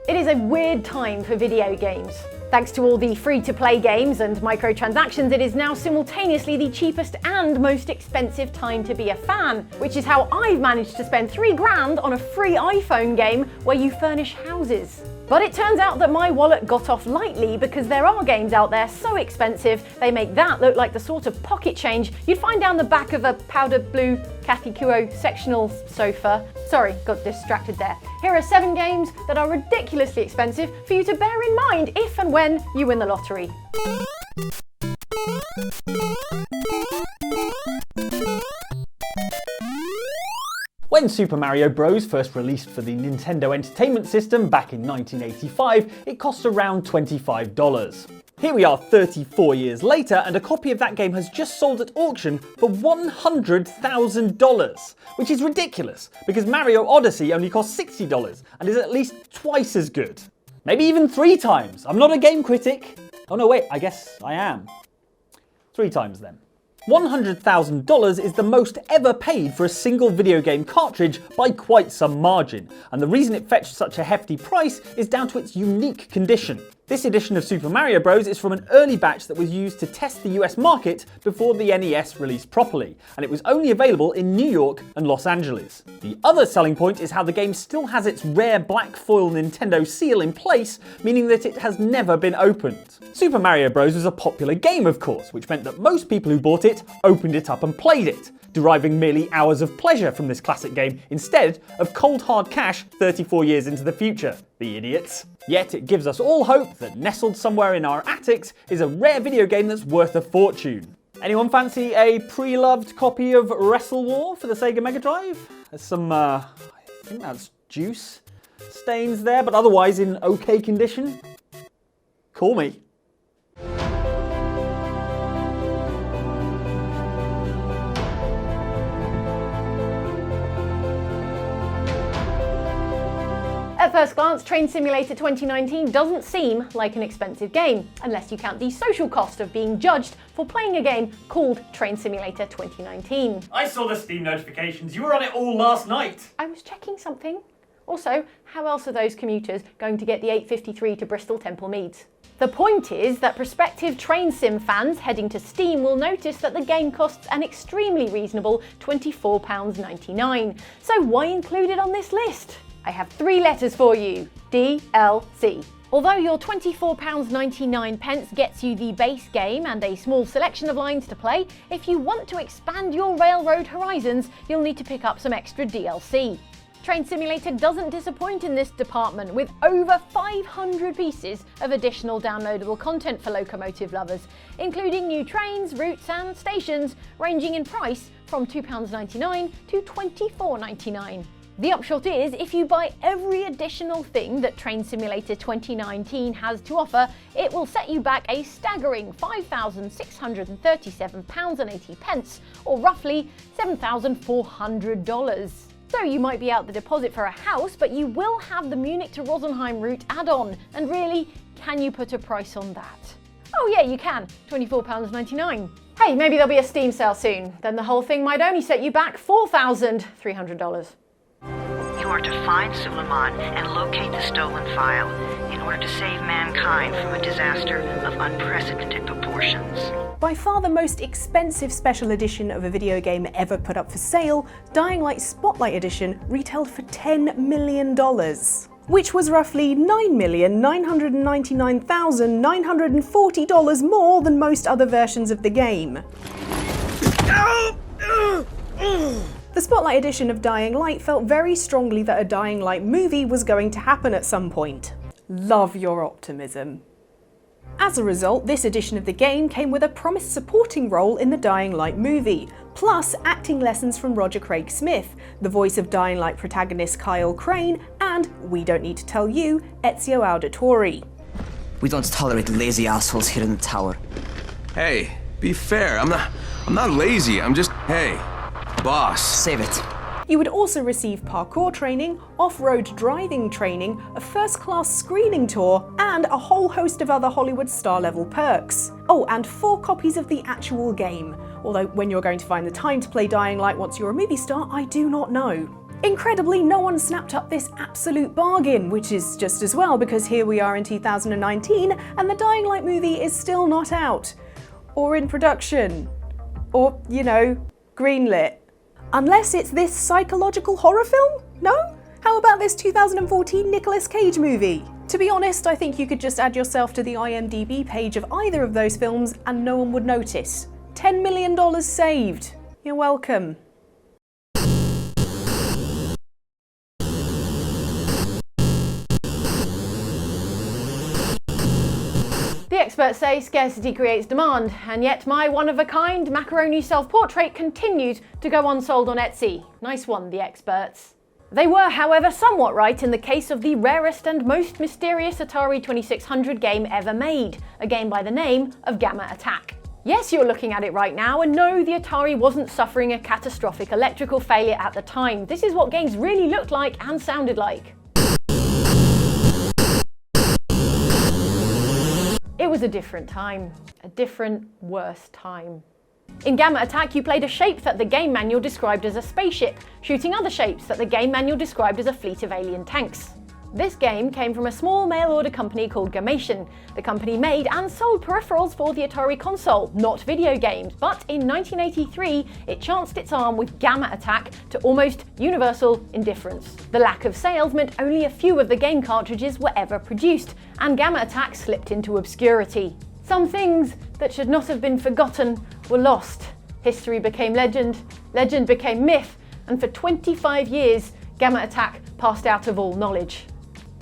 It is a weird time for video games. Thanks to all the free-to-play games and microtransactions, it is now simultaneously the cheapest and most expensive time to be a fan, which is how I've managed to spend £3 on a free iPhone game where you furnish houses. But it turns out that my wallet got off lightly because there are games out there so expensive they make that look like the sort of pocket change you'd find down the back of a powder blue Kathy Kuo sectional sofa. Sorry, got distracted there. Here are 7 games that are ridiculously expensive for you to bear in mind if and when you win the lottery. When Super Mario Bros. First released for the Nintendo Entertainment System back in 1985, it cost around $25. Here we are 34 years later, and a copy of that game has just sold at auction for $100,000, which is ridiculous, because Mario Odyssey only cost $60 and is at least twice as good. Maybe even 3 times. I'm not a game critic. Oh no, wait, I guess I am. 3 times then. $100,000 is the most ever paid for a single video game cartridge by quite some margin, and the reason it fetched such a hefty price is down to its unique condition. This edition of Super Mario Bros. Is from an early batch that was used to test the US market before the NES released properly, and it was only available in New York and Los Angeles. The other selling point is how the game still has its rare black foil Nintendo seal in place, meaning that it has never been opened. Super Mario Bros. Was a popular game, of course, which meant that most people who bought it opened it up and played it, deriving merely hours of pleasure from this classic game instead of cold hard cash 34 years into the future. The idiots. Yet it gives us all hope that nestled somewhere in our attics is a rare video game that's worth a fortune. Anyone fancy a pre-loved copy of Wrestle War for the Sega Mega Drive? There's some, I think that's juice stains there, but otherwise in okay condition. Call me. At first glance, Train Simulator 2019 doesn't seem like an expensive game, unless you count the social cost of being judged for playing a game called Train Simulator 2019. I saw the Steam notifications. You were on it all last night. I was checking something. Also, how else are those commuters going to get the 8.53 to Bristol Temple Meads? The point is that prospective train sim fans heading to Steam will notice that the game costs an extremely reasonable £24.99. So why include it on this list? I have 3 letters for you. DLC. Although your £24.99 gets you the base game and a small selection of lines to play, if you want to expand your railroad horizons, you'll need to pick up some extra DLC. Train Simulator doesn't disappoint in this department, with over 500 pieces of additional downloadable content for locomotive lovers, including new trains, routes and stations, ranging in price from £2.99 to £24.99. The upshot is, if you buy every additional thing that Train Simulator 2019 has to offer, it will set you back a staggering £5,637.80, or roughly $7,400. So you might be out the deposit for a house, but you will have the Munich to Rosenheim route add-on, and really, can you put a price on that? Oh yeah, you can, £24.99. Hey, maybe there'll be a Steam sale soon, then the whole thing might only set you back $4,300. You are to find Suleiman and locate the stolen file in order to save mankind from a disaster of unprecedented proportions. By far the most expensive special edition of a video game ever put up for sale, Dying Light Spotlight Edition retailed for $10 million, which was roughly $9,999,940 more than most other versions of the game. The Spotlight edition of Dying Light felt very strongly that a Dying Light movie was going to happen at some point. Love your optimism. As a result, this edition of the game came with a promised supporting role in the Dying Light movie, plus acting lessons from Roger Craig Smith, the voice of Dying Light protagonist Kyle Crane, and, we don't need to tell you, Ezio Auditore. We don't tolerate lazy assholes here in the tower. Hey, be fair. I'm not lazy. I'm just, hey, boss. Save it. You would also receive parkour training, off-road driving training, a first-class screening tour, and a whole host of other Hollywood star-level perks. Oh, and 4 copies of the actual game. Although when you're going to find the time to play Dying Light once you're a movie star, I do not know. Incredibly, no one snapped up this absolute bargain, which is just as well because here we are in 2019 and the Dying Light movie is still not out. Or in production. Or, you know, greenlit. Unless it's this psychological horror film? No? How about this 2014 Nicolas Cage movie? To be honest, I think you could just add yourself to the IMDb page of either of those films and no one would notice. $10 million saved. You're welcome. The experts say scarcity creates demand, and yet my one-of-a-kind macaroni self-portrait continues to go unsold on Etsy. Nice one, the experts. They were, however, somewhat right in the case of the rarest and most mysterious Atari 2600 game ever made, a game by the name of Gamma Attack. Yes, you're looking at it right now, and no, the Atari wasn't suffering a catastrophic electrical failure at the time. This is what games really looked like and sounded like. It was a different time. A different, worse time. In Gamma Attack, you played a shape that the game manual described as a spaceship, shooting other shapes that the game manual described as a fleet of alien tanks. This game came from a small mail-order company called Gamation. The company made and sold peripherals for the Atari console, not video games, but in 1983 it chanced its arm with Gamma Attack to almost universal indifference. The lack of sales meant only a few of the game cartridges were ever produced, and Gamma Attack slipped into obscurity. Some things that should not have been forgotten were lost. History became legend, legend became myth, and for 25 years Gamma Attack passed out of all knowledge.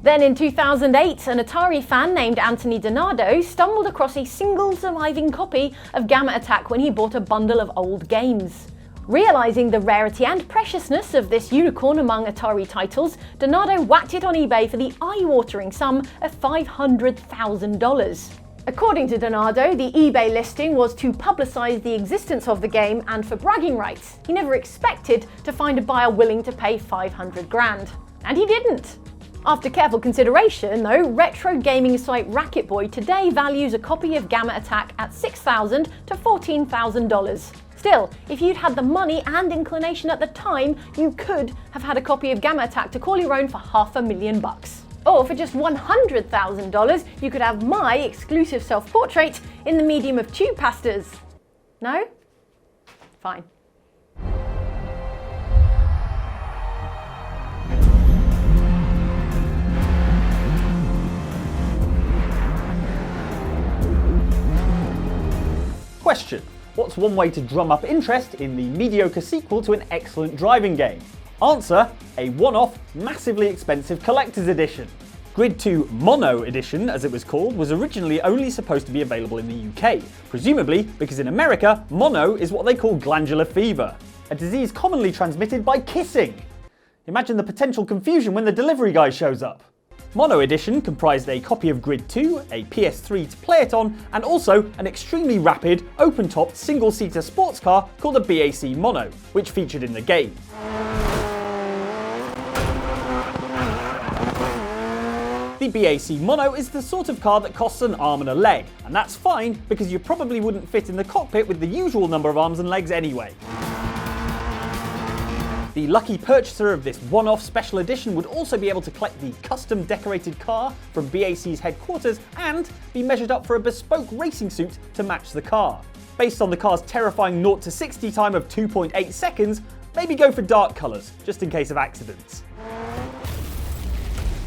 Then in 2008, an Atari fan named Anthony Donado stumbled across a single surviving copy of Gamma Attack when he bought a bundle of old games. Realising the rarity and preciousness of this unicorn among Atari titles, Donado whacked it on eBay for the eye-watering sum of $500,000. According to Donado, the eBay listing was to publicise the existence of the game and for bragging rights. He never expected to find a buyer willing to pay 500 grand. And he didn't. After careful consideration, though, retro gaming site Racket Boy today values a copy of Gamma Attack at $6,000 to $14,000. Still, if you'd had the money and inclination at the time, you could have had a copy of Gamma Attack to call your own for $500,000. Or for just $100,000, you could have my exclusive self-portrait in the medium of tube pastas. No? Fine. Question: what's one way to drum up interest in the mediocre sequel to an excellent driving game? Answer: a one-off, massively expensive collector's edition. Grid 2 Mono Edition, as it was called, was originally only supposed to be available in the UK, presumably because in America, mono is what they call glandular fever, a disease commonly transmitted by kissing. Imagine the potential confusion when the delivery guy shows up. Mono Edition comprised a copy of Grid 2, a PS3 to play it on, and also an extremely rapid, open-topped, single-seater sports car called the BAC Mono, which featured in the game. The BAC Mono is the sort of car that costs an arm and a leg, and that's fine because you probably wouldn't fit in the cockpit with the usual number of arms and legs anyway. The lucky purchaser of this one-off special edition would also be able to collect the custom decorated car from BAC's headquarters and be measured up for a bespoke racing suit to match the car. Based on the car's terrifying 0 to 60 time of 2.8 seconds, maybe go for dark colours, just in case of accidents.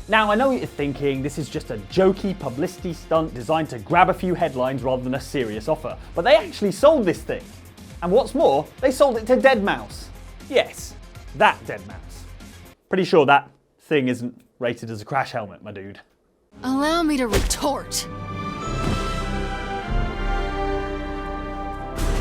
Now, I know what you're thinking, this is just a jokey publicity stunt designed to grab a few headlines rather than a serious offer, but they actually sold this thing. And what's more, they sold it to deadmau5. Yes, that deadmau5. Pretty sure that thing isn't rated as a crash helmet, my dude. Allow me to retort.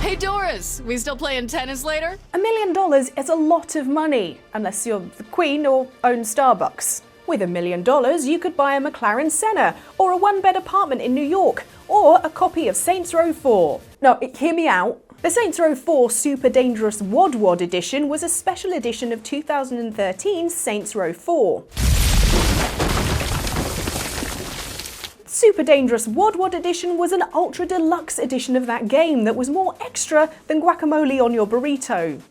Hey Doris, we still playing tennis later? $1 million is a lot of money, unless you're the Queen or own Starbucks. With $1 million, you could buy a McLaren Senna, or a one-bed apartment in New York, or a copy of Saints Row 4. No, hear me out. The Saints Row 4 Super Dangerous WOD edition was a special edition of 2013's Saints Row 4. Super Dangerous WOD edition was an ultra deluxe edition of that game that was more extra than guacamole on your burrito.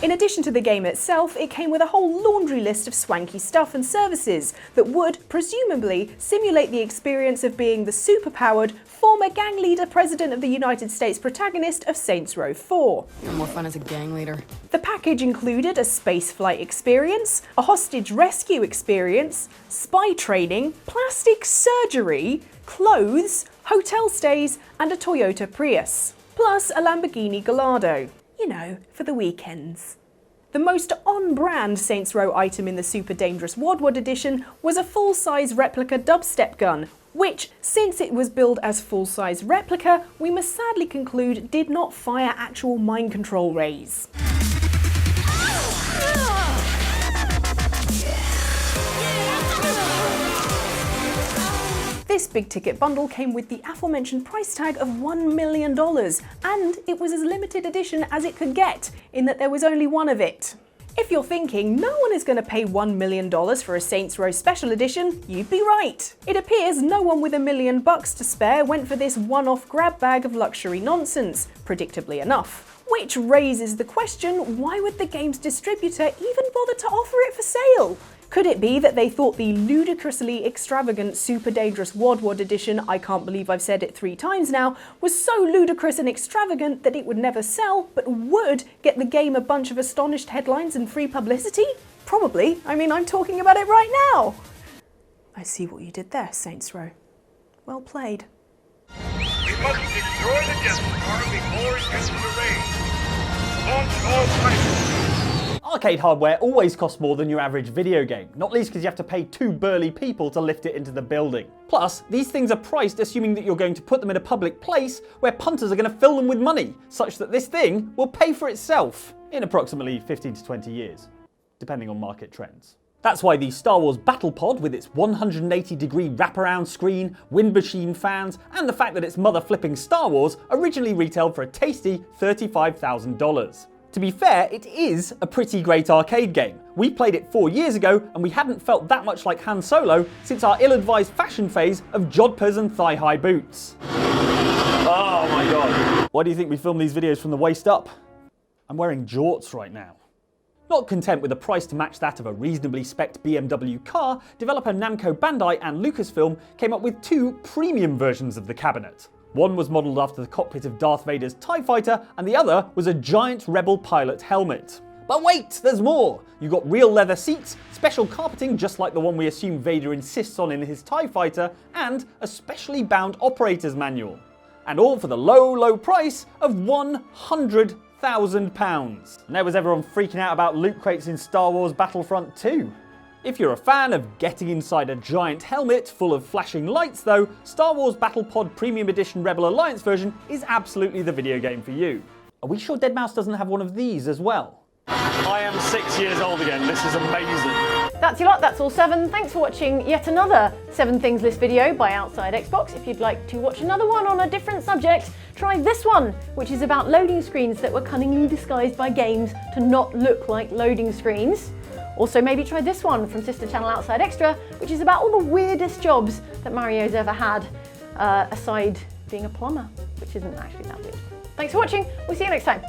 In addition to the game itself, it came with a whole laundry list of swanky stuff and services that would, presumably, simulate the experience of being the superpowered, former gang leader president of the United States protagonist of Saints Row 4. You're more fun as a gang leader. The package included a spaceflight experience, a hostage rescue experience, spy training, plastic surgery, clothes, hotel stays, and a Toyota Prius. Plus a Lamborghini Gallardo. You know, for the weekends. The most on-brand Saints Row item in the Super Dangerous Wad edition was a full-size replica dubstep gun, which, since it was billed as full-size replica, we must sadly conclude did not fire actual mind control rays. This big ticket bundle came with the aforementioned price tag of $1 million, and it was as limited edition as it could get, in that there was only one of it. If you're thinking no one is going to pay $1 million for a Saints Row Special Edition, you'd be right. It appears no one with $1 million to spare went for this one-off grab bag of luxury nonsense, predictably enough. Which raises the question, why would the game's distributor even bother to offer it for sale? Could it be that they thought the ludicrously extravagant Super Dangerous Wad edition, I can't believe I've said it 3 times now, was so ludicrous and extravagant that it would never sell, but would get the game a bunch of astonished headlines and free publicity? Probably. I mean, I'm talking about it right now. I see what you did there, Saints Row. Well played. We must destroy the Death Star before it gets to the range. Launch all fighters. Arcade hardware always costs more than your average video game, not least because you have to pay 2 burly people to lift it into the building. Plus, these things are priced assuming that you're going to put them in a public place where punters are going to fill them with money, such that this thing will pay for itself in approximately 15 to 20 years, depending on market trends. That's why the Star Wars Battle Pod, with its 180-degree wraparound screen, wind machine fans, and the fact that it's mother-flipping Star Wars, originally retailed for a tasty $35,000. To be fair, it is a pretty great arcade game. We played it 4 years ago, and we hadn't felt that much like Han Solo since our ill-advised fashion phase of jodhpurs and thigh-high boots. Oh my god. Why do you think we film these videos from the waist up? I'm wearing jorts right now. Not content with a price to match that of a reasonably spec'd BMW car, developer Namco Bandai and Lucasfilm came up with 2 premium versions of the cabinet. One was modelled after the cockpit of Darth Vader's TIE fighter, and the other was a giant Rebel pilot helmet. But wait, there's more! You got real leather seats, special carpeting just like the one we assume Vader insists on in his TIE fighter, and a specially bound operator's manual. And all for the low, low price of £100,000. And there was everyone freaking out about loot crates in Star Wars Battlefront 2. If you're a fan of getting inside a giant helmet full of flashing lights though, Star Wars Battle Pod Premium Edition Rebel Alliance version is absolutely the video game for you. Are we sure Deadmau5 doesn't have one of these as well? I am 6 years old again, this is amazing. That's your lot, that's all 7. Thanks for watching yet another 7 Things List video by outsidexbox. If you'd like to watch another one on a different subject, try this one, which is about loading screens that were cunningly disguised by games to not look like loading screens. Also, maybe try this one from sister channel Outside Extra, which is about all the weirdest jobs that Mario's ever had, aside being a plumber, which isn't actually that weird. Thanks for watching, we'll see you next time.